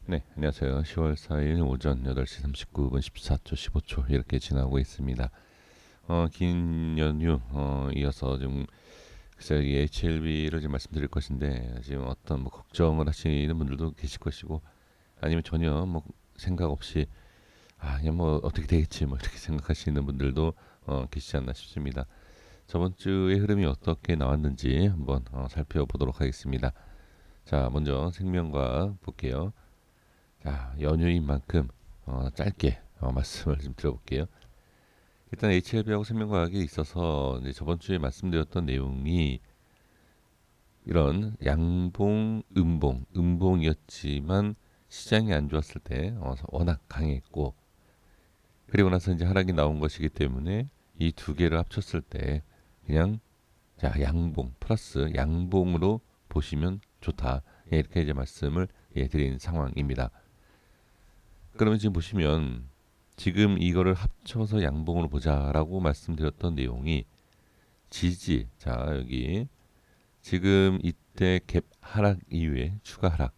네, 안녕하세요. 10월 4일 오전 8시 39분 14초 15초 이렇게 지나고 있습니다. 긴 연휴 이어서 좀 글쎄요, 이 HLB를 좀 말씀드릴 것인데 지금 어떤 뭐 걱정을 하시는 분들도 계실 것이고 아니면 전혀 뭐 생각 없이 그냥 뭐 어떻게 되겠지 뭐 이렇게 생각하시는 분들도 계시지 않나 싶습니다. 저번 주의 흐름이 어떻게 나왔는지 한번 살펴보도록 하겠습니다. 자, 먼저 생명과학 볼게요. 자, 연휴인 만큼 짧게 말씀을 좀 드려볼게요. 일단 HLB하고 생명과학에 있어서 이제 저번 주에 말씀드렸던 내용이 이런 양봉, 음봉이었지만 시장이 안 좋았을 때 워낙 강했고 그리고 나서 이제 하락이 나온 것이기 때문에 이 두 개를 합쳤을 때 그냥 자 양봉 플러스 양봉으로 보시면 좋다. 예, 이렇게 이제 말씀을 드린 상황입니다. 그러면 지금 보시면 지금 이거를 합쳐서 양봉으로 보자라고 말씀드렸던 내용이 지지 자 여기 지금 이때 갭 하락 이후에 추가 하락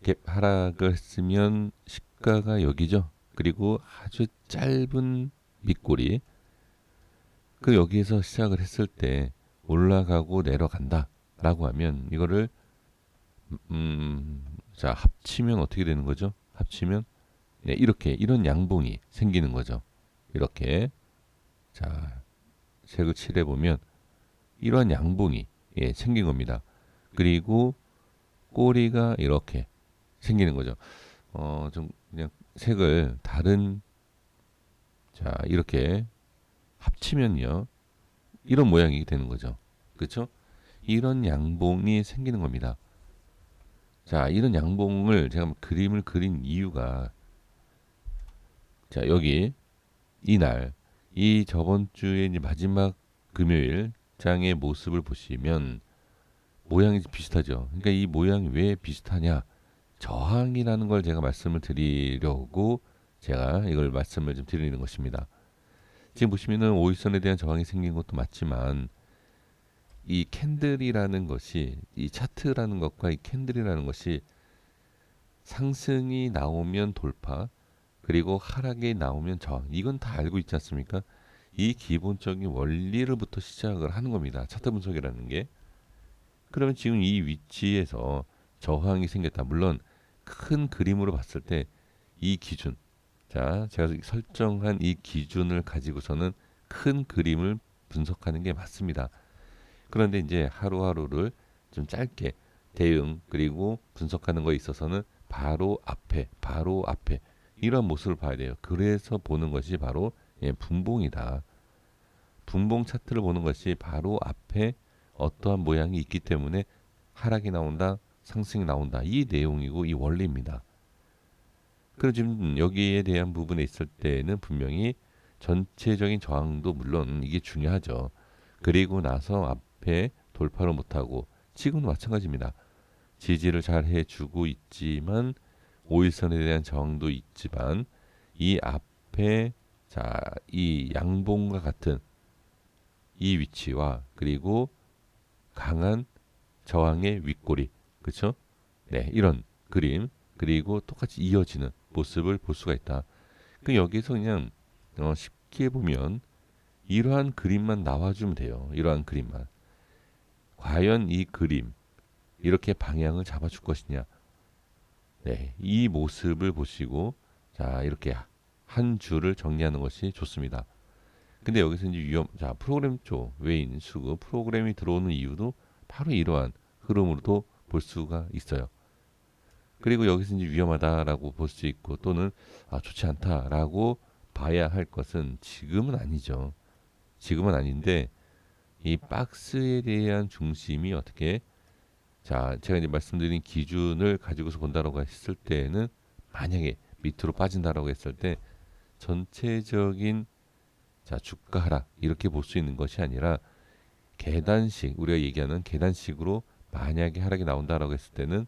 갭 하락을 했으면 시가가 여기죠. 그리고 아주 짧은 밑꼬리 그 여기에서 시작을 했을 때 올라가고 내려간다 라고 하면 이거를 자 합치면 어떻게 되는 거죠? 합치면 네, 이렇게 이런 양봉이 생기는 거죠. 이렇게 자 색을 칠해 보면 이러한 양봉이 생긴 겁니다. 그리고 꼬리가 이렇게 생기는 거죠. 좀 그냥 색을 다른 자 이렇게 합치면요 이런 모양이 되는 거죠. 그렇죠? 이런 양봉이 생기는 겁니다. 자 이런 양봉을 제가 그림을 그린 이유가 자 여기 이날 이 저번 주에 이제 마지막 금요일 장의 모습을 보시면 모양이 비슷하죠. 그러니까 이 모양이 왜 비슷하냐? 저항이라는 걸 제가 말씀을 드리려고 제가 이걸 말씀을 좀 드리는 것입니다. 지금 보시면은 오일선에 대한 저항이 생긴 것도 맞지만 이 캔들이라는 것이 이 차트라는 것과 이 캔들이라는 것이 상승이 나오면 돌파 그리고 하락이 나오면 저항 이건 다 알고 있지 않습니까? 이 기본적인 원리를부터 시작을 하는 겁니다. 차트 분석이라는 게. 그러면 지금 이 위치에서 저항이 생겼다. 물론 큰 그림으로 봤을 때 이 기준, 자, 제가 설정한 이 기준을 가지고서는 큰 그림을 분석하는 게 맞습니다. 그런데 이제 하루하루를 좀 짧게 대응 그리고 분석하는 거에 있어서는 바로 앞에 이런 모습을 봐야 돼요. 그래서 보는 것이 바로 분봉이다. 분봉 차트를 보는 것이 바로 앞에 어떠한 모양이 있기 때문에 하락이 나온다, 상승이 나온다. 이 내용이고 이 원리입니다. 그럼 지금 여기에 대한 부분에 있을 때는 분명히 전체적인 저항도 물론 이게 중요하죠. 그리고 나서 앞에 돌파를 못하고 지금도 마찬가지입니다. 지지를 잘 해주고 있지만 5일선에 대한 저항도 있지만 이 앞에 자, 이 양봉과 같은 이 위치와 그리고 강한 저항의 윗꼬리 그렇죠? 네, 이런 그림 그리고 똑같이 이어지는 모습을 볼 수가 있다. 그 여기서 그냥 쉽게 보면 이러한 그림만 나와주면 돼요. 이러한 그림만. 과연 이 그림 이렇게 방향을 잡아줄 것이냐? 네, 이 모습을 보시고 자 이렇게 한 줄을 정리하는 것이 좋습니다. 근데 여기서 이제 자 프로그램 쪽 외인 수급 프로그램이 들어오는 이유도 바로 이러한 흐름으로도 볼 수가 있어요. 그리고 여기서 이제 위험하다라고 볼 수 있고 또는 좋지 않다라고 봐야 할 것은 지금은 아니죠. 지금은 아닌데 이 박스에 대한 중심이 어떻게 자 제가 이제 말씀드린 기준을 가지고서 본다라고 했을 때는 만약에 밑으로 빠진다라고 했을 때 전체적인 자 주가 하락 이렇게 볼 수 있는 것이 아니라 계단식 우리가 얘기하는 계단식으로 만약에 하락이 나온다라고 했을 때는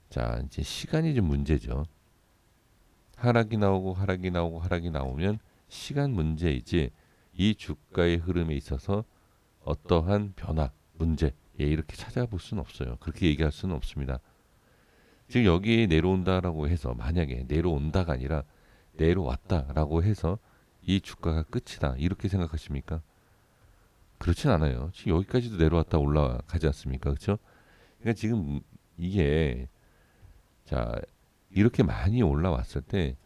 자 이제 시간이 좀 문제죠. 하락이 나오고 하락이 나오고 하락이 나오면 시간 문제이지 이 주가의 흐름에 있어서 어떠한 변화 문제 이렇게 찾아볼 수는 없어요. 그렇게 얘기할 수는 없습니다. 지금 여기 내려온다라고 해서 만약에 내려온다가 아니라 내려왔다라고 해서 이 주가가 끝이다 이렇게 생각하십니까? 그렇진 않아요. 지금 여기까지도 내려왔다 올라가지 않습니까? 그렇죠? 그러니까 지금 이게 자 이렇게 많이 올라왔을 때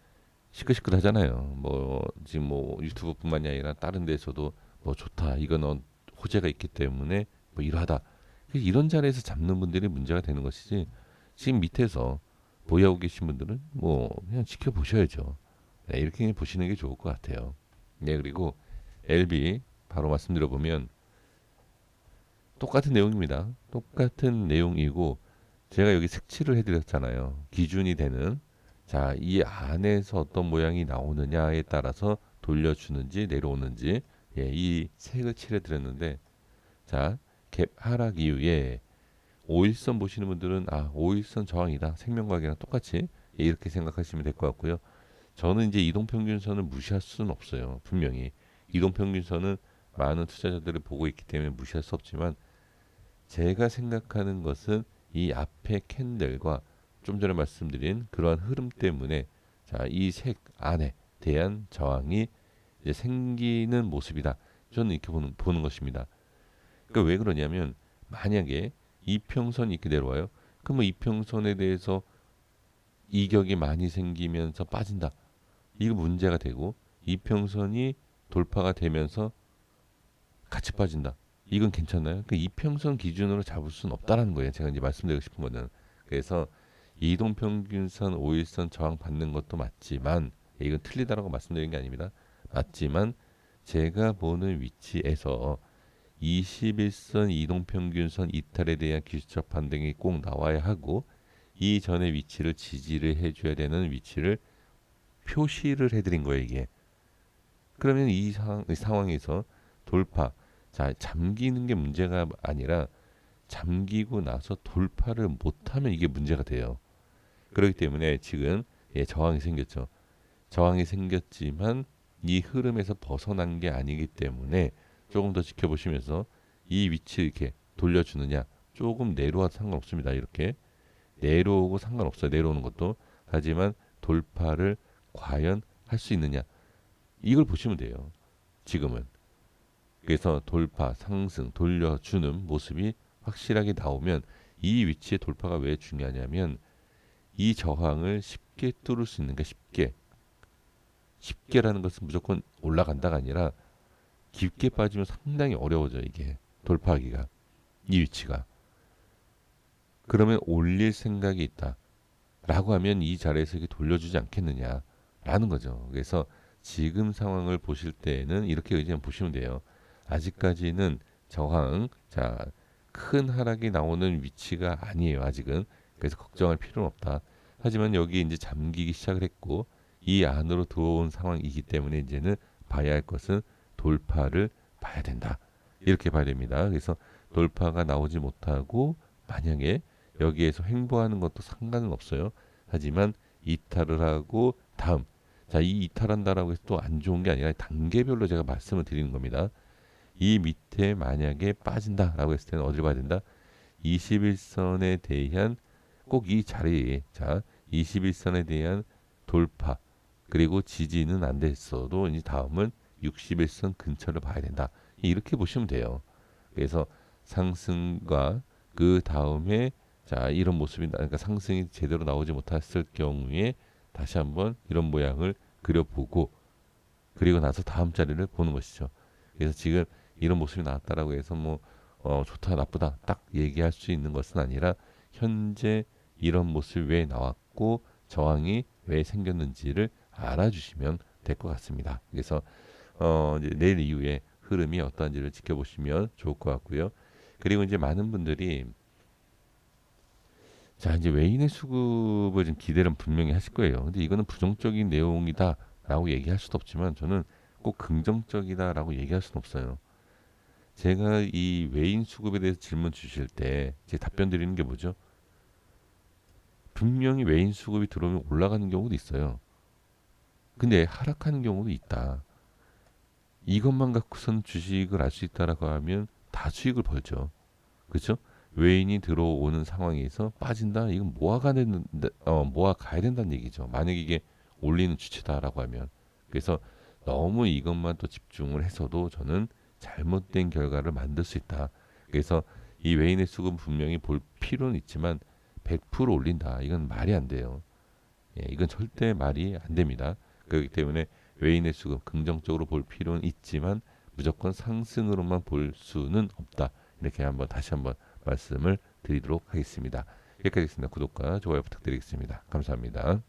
시끌시끌하잖아요. 뭐 지금 뭐 유튜브뿐만이 아니라 다른 데서도 뭐 좋다 이건 호재가 있기 때문에 뭐 이러하다 이런 자리에서 잡는 분들이 문제가 되는 것이지 지금 밑에서 보유하고 계신 분들은 뭐 그냥 지켜보셔야죠. 네, 이렇게 보시는 게 좋을 것 같아요. 네, 그리고 LB 바로 말씀드려보면 똑같은 내용입니다. 똑같은 내용이고 제가 여기 색칠을 해드렸잖아요. 기준이 되는 자, 이 안에서 어떤 모양이 나오느냐에 따라서 돌려주는지 내려오는지 예, 이 색을 칠해드렸는데 자, 갭 하락 이후에 5일선 보시는 분들은 5일선 저항이다. 생명과학이랑 똑같이 예, 이렇게 생각하시면 될 것 같고요. 저는 이제 이동평균선을 무시할 수는 없어요. 분명히 이동평균선은 많은 투자자들을 보고 있기 때문에 무시할 수 없지만 제가 생각하는 것은 이 앞에 캔들과 좀 전에 말씀드린 그러한 흐름 때문에 자, 이 색 안에 대한 저항이 이제 생기는 모습이다. 저는 이렇게 보는 것입니다. 그러니까 왜 그러냐면 만약에 이평선이 이렇게 내려와요. 그러면 이평선에 대해서 이격이 많이 생기면서 빠진다. 이거 문제가 되고 이평선이 돌파가 되면서 같이 빠진다. 이건 괜찮나요? 그 이평선 기준으로 잡을 수는 없다라는 거예요. 제가 이제 말씀드리고 싶은 거는. 그래서 이동평균선 5일선 저항 받는 것도 맞지만 이건 틀리다라고 말씀드린 게 아닙니다. 맞지만 제가 보는 위치에서 21선 이동평균선 이탈에 대한 기술적 반등이 꼭 나와야 하고 이전의 위치를 지지를 해줘야 되는 위치를 표시를 해드린 거예요. 이게. 그러면 이 상황에서 돌파 자 잠기는 게 문제가 아니라 잠기고 나서 돌파를 못하면 이게 문제가 돼요. 그렇기 때문에 지금 예, 저항이 생겼죠. 저항이 생겼지만 이 흐름에서 벗어난 게 아니기 때문에 조금 더 지켜보시면서 이 위치 이렇게 돌려주느냐 조금 내려와도 상관없습니다. 이렇게 내려오고 상관없어요. 내려오는 것도 하지만 돌파를 과연 할 수 있느냐 이걸 보시면 돼요. 지금은 그래서 돌파 상승 돌려주는 모습이 확실하게 나오면 이 위치의 돌파가 왜 중요하냐면 이 저항을 쉽게 뚫을 수 있는 게 쉽게라는 것은 무조건 올라간다가 아니라 깊게 빠지면 상당히 어려워져 이게 돌파하기가 이 위치가 그러면 올릴 생각이 있다라고 하면 이 자리에서 이렇게 돌려주지 않겠느냐라는 거죠. 그래서 지금 상황을 보실 때는 이렇게 그냥 보시면 돼요. 아직까지는 저항 큰 하락이 나오는 위치가 아니에요. 아직은 그래서 걱정할 필요는 없다. 하지만 여기 이제 잠기기 시작을 했고 이 안으로 들어온 상황이기 때문에 이제는 봐야 할 것은 돌파를 봐야 된다. 이렇게 봐야 됩니다. 그래서 돌파가 나오지 못하고 만약에 여기에서 횡보하는 것도 상관은 없어요. 하지만 이탈을 하고 다음 이 이탈한다라고 해서 또 안 좋은 게 아니라 단계별로 제가 말씀을 드리는 겁니다. 이 밑에 만약에 빠진다라고 했을 때는 어디를 봐야 된다? 21선에 대한 꼭 이 자리에 21선에 대한 돌파 그리고 지지는 안 됐어도 이제 다음은 61선 근처를 봐야 된다. 이렇게 보시면 돼요. 그래서 상승과 그 다음에 이런 모습이 그러니까 상승이 제대로 나오지 못했을 경우에 다시 한번 이런 모양을 그려보고 그리고 나서 다음 자리를 보는 것이죠. 그래서 지금 이런 모습이 나왔다라고 해서 뭐 좋다 나쁘다 딱 얘기할 수 있는 것은 아니라 현재 이런 모습이 왜 나왔고 저항이 왜 생겼는지를 알아주시면 될 것 같습니다. 그래서 이제 내일 이후에 흐름이 어떠한지를 지켜보시면 좋을 것 같고요. 그리고 이제 많은 분들이 이제 외인의 수급을 좀 기대를 분명히 하실 거예요. 근데 이거는 부정적인 내용이다라고 얘기할 수도 없지만 저는 꼭 긍정적이다라고 얘기할 수는 없어요. 제가 이 외인 수급에 대해서 질문 주실 때 제 답변 드리는 게 뭐죠? 분명히 외인 수급이 들어오면 올라가는 경우도 있어요. 근데 하락하는 경우도 있다. 이것만 갖고선 주식을 알 수 있다라고 하면 다 수익을 벌죠. 그렇죠? 외인이 들어오는 상황에서 빠진다. 이건 모아 가야 된다는 얘기죠. 만약 이게 올리는 주체다라고 하면. 그래서 너무 이것만 또 집중을 해서도 저는 잘못된 결과를 만들 수 있다. 그래서 이 외인의 수급은 분명히 볼 필요는 있지만 100% 올린다. 이건 말이 안 돼요. 예, 이건 절대 말이 안 됩니다. 그렇기 때문에 외인의 수급 긍정적으로 볼 필요는 있지만 무조건 상승으로만 볼 수는 없다. 이렇게 다시 한번 말씀을 드리도록 하겠습니다. 여기까지 있습니다. 구독과 좋아요 부탁드리겠습니다. 감사합니다.